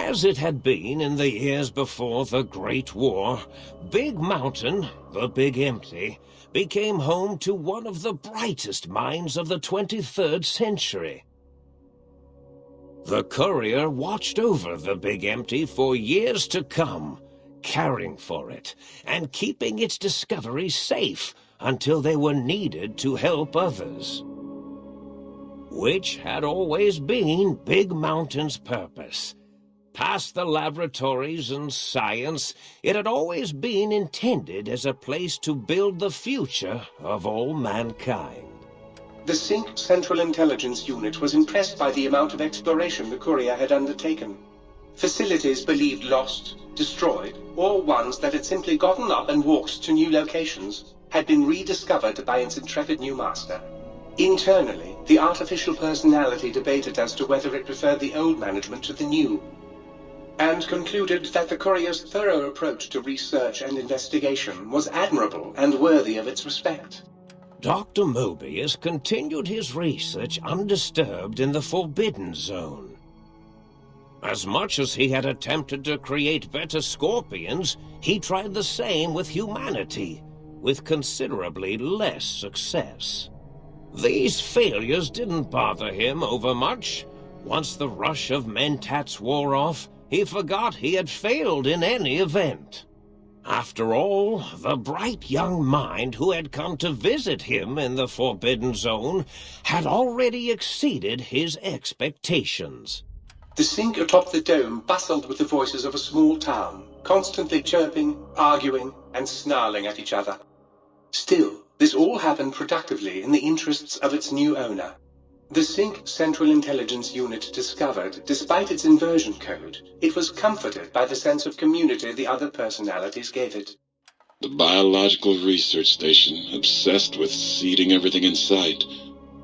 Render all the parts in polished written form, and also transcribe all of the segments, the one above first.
As it had been in the years before the Great War, Big Mountain, the Big Empty, became home to one of the brightest minds of the 23rd century. The courier watched over the Big Empty for years to come, caring for it and keeping its discoveries safe until they were needed to help others. Which had always been Big Mountain's purpose. Past the laboratories and science, it had always been intended as a place to build the future of all mankind. The Sync Central Intelligence Unit was impressed by the amount of exploration the courier had undertaken. Facilities believed lost, destroyed, or ones that had simply gotten up and walked to new locations had been rediscovered by its intrepid new master. Internally, the artificial personality debated as to whether it preferred the old management to the new, and concluded that the courier's thorough approach to research and investigation was admirable and worthy of its respect. Dr. Mobius continued his research undisturbed in the Forbidden Zone. As much as he had attempted to create better scorpions, he tried the same with humanity, with considerably less success. These failures didn't bother him overmuch. Once the rush of mentats wore off, he forgot he had failed in any event. After all, the bright young mind who had come to visit him in the Forbidden Zone had already exceeded his expectations. The Sync atop the dome bustled with the voices of a small town, constantly chirping, arguing, and snarling at each other. Still, this all happened productively in the interests of its new owner. The Sync Central Intelligence Unit discovered, despite its inversion code, it was comforted by the sense of community the other personalities gave it. The Biological Research Station, obsessed with seeding everything in sight,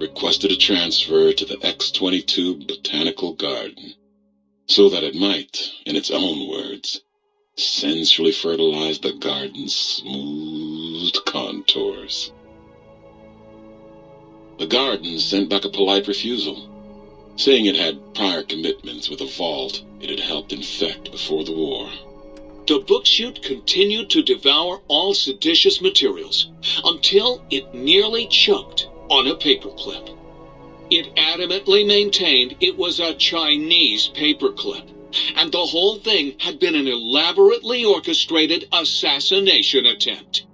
requested a transfer to the X-22 Botanical Garden, so that it might, in its own words, sensually fertilize the garden's smooth contours. The garden sent back a polite refusal, saying it had prior commitments with a vault it had helped infect before the war. The book chute continued to devour all seditious materials until it nearly choked on a paperclip. It adamantly maintained it was a Chinese paperclip, and the whole thing had been an elaborately orchestrated assassination attempt.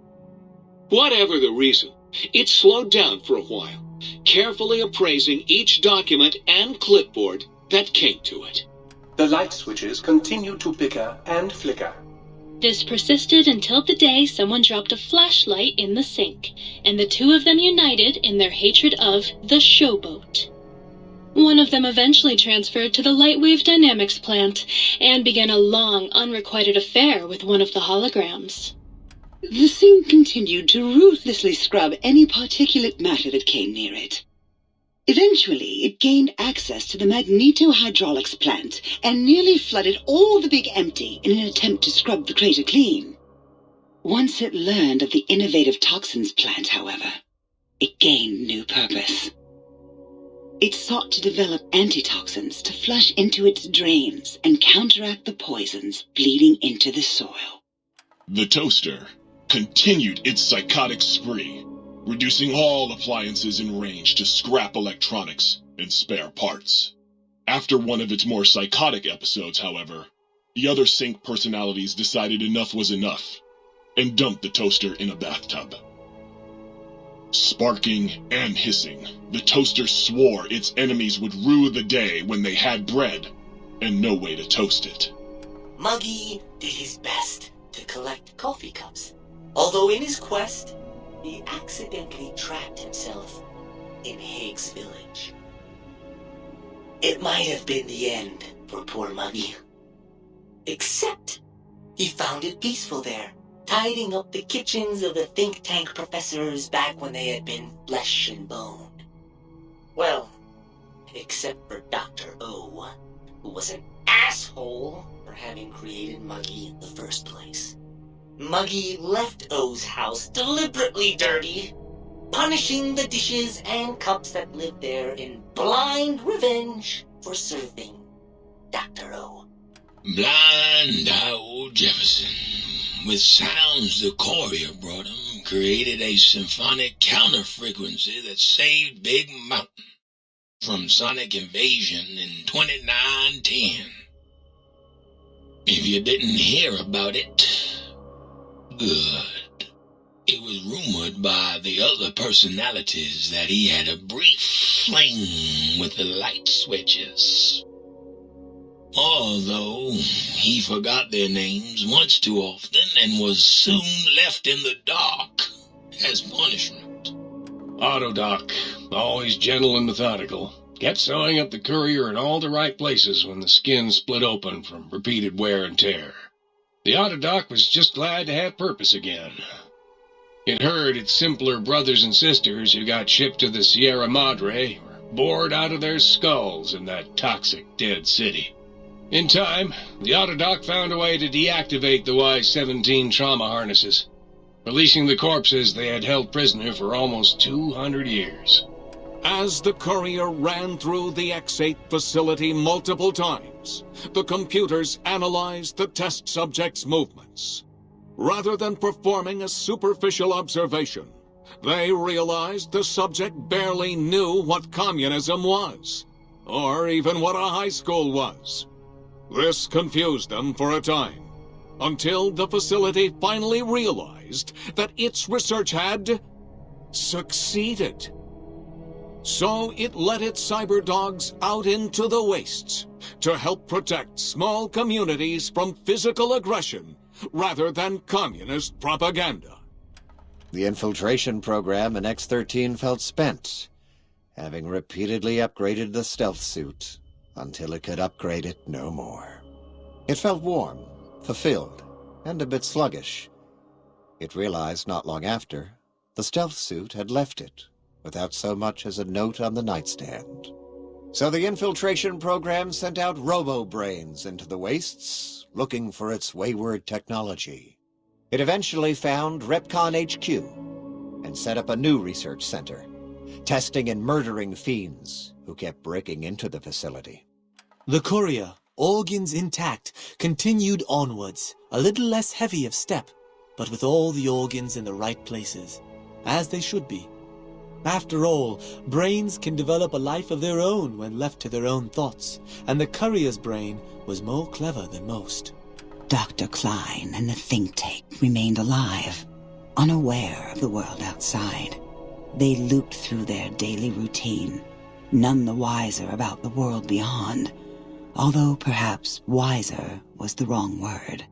Whatever the reason, it slowed down for a while, carefully appraising each document and clipboard that came to it. The light switches continued to bicker and flicker. This persisted until the day someone dropped a flashlight in the sink, and the two of them united in their hatred of the showboat. One of them eventually transferred to the Lightwave Dynamics plant and began a long, unrequited affair with one of the holograms. The Sync continued to ruthlessly scrub any particulate matter that came near it. Eventually, it gained access to the magnetohydraulics plant and nearly flooded all the Big Empty in an attempt to scrub the crater clean. Once it learned of the innovative toxins plant, however, it gained new purpose. It sought to develop antitoxins to flush into its drains and counteract the poisons bleeding into the soil. The toaster continued its psychotic spree, reducing all appliances in range to scrap electronics and spare parts. After one of its more psychotic episodes, however, the other Sync personalities decided enough was enough, and dumped the toaster in a bathtub. Sparking and hissing, the toaster swore its enemies would rue the day when they had bread and no way to toast it. Muggy did his best to collect coffee cups, although in his quest, he accidentally trapped himself in Higgs Village. It might have been the end for poor Muggy. Except, he found it peaceful there, tidying up the kitchens of the think tank professors back when they had been flesh and bone. Well, except for Dr. O, who was an asshole for having created Muggy in the first place. Muggy left O's house deliberately dirty, punishing the dishes and cups that lived there in blind revenge for serving Dr. O. Blind old Jefferson, with sounds the courier brought him, created a symphonic counter-frequency that saved Big Mountain from sonic invasion in 2910. If you didn't hear about it, good. It was rumored by the other personalities that he had a brief fling with the light switches. Although he forgot their names much too often and was soon left in the dark as punishment. Autodoc, always gentle and methodical, kept sewing up the courier in all the right places when the skin split open from repeated wear and tear. The Autodoc was just glad to have purpose again. It heard its simpler brothers and sisters who got shipped to the Sierra Madre were bored out of their skulls in that toxic dead city. In time, the Autodoc found a way to deactivate the Y-17 trauma harnesses, releasing the corpses they had held prisoner for almost 200 years. As the courier ran through the X-8 facility multiple times, the computers analyzed the test subject's movements. Rather than performing a superficial observation, they realized the subject barely knew what communism was, or even what a high school was. This confused them for a time, until the facility finally realized that its research had succeeded. So it let its cyber dogs out into the wastes to help protect small communities from physical aggression rather than communist propaganda. The infiltration program in X-13 felt spent, having repeatedly upgraded the stealth suit until it could upgrade it no more. It felt warm, fulfilled, and a bit sluggish. It realized not long after the stealth suit had left it without so much as a note on the nightstand. So the infiltration program sent out robo-brains into the wastes, looking for its wayward technology. It eventually found Repcon HQ and set up a new research center, testing and murdering fiends who kept breaking into the facility. The courier, organs intact, continued onwards, a little less heavy of step, but with all the organs in the right places, as they should be. After all, brains can develop a life of their own when left to their own thoughts, and the courier's brain was more clever than most. Dr. Klein and the think tank remained alive, unaware of the world outside. They looped through their daily routine, none the wiser about the world beyond, although perhaps wiser was the wrong word.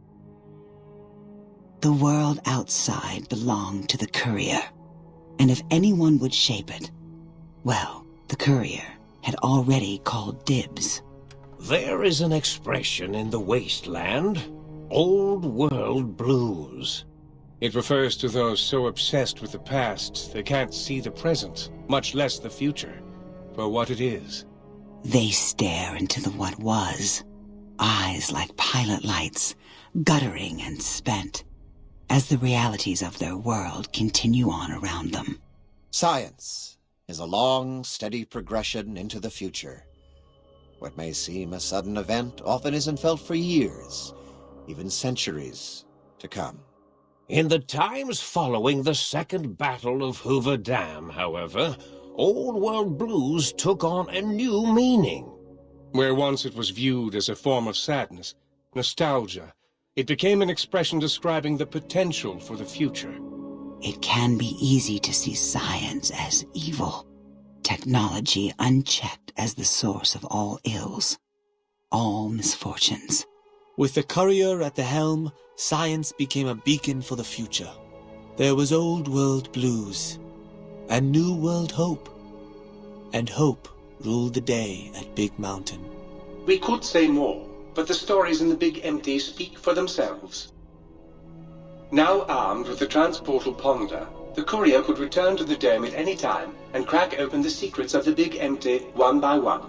The world outside belonged to the courier, and if anyone would shape it, well, the courier had already called dibs. There is an expression in the wasteland, old world blues. It refers to those so obsessed with the past they can't see the present, much less the future, for what it is. They stare into the what was, eyes like pilot lights, guttering and spent, as the realities of their world continue on around them. Science is a long, steady progression into the future. What may seem a sudden event often isn't felt for years, even centuries to come. In the times following the Second Battle of Hoover Dam, however, Old World Blues took on a new meaning. Where once it was viewed as a form of sadness, nostalgia, it became an expression describing the potential for the future. It can be easy to see science as evil, technology unchecked as the source of all ills, all misfortunes. With the courier at the helm, science became a beacon for the future. There was old world blues, and new world hope. And hope ruled the day at Big Mountain. We could say more, but the stories in the Big Empty speak for themselves. Now armed with the transportal Ponder, the courier could return to the dome at any time and crack open the secrets of the Big Empty one by one.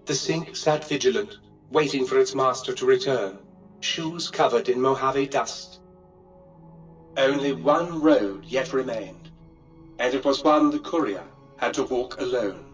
The sink sat vigilant, waiting for its master to return, shoes covered in Mojave dust. Only one road yet remained, and it was one the courier had to walk alone.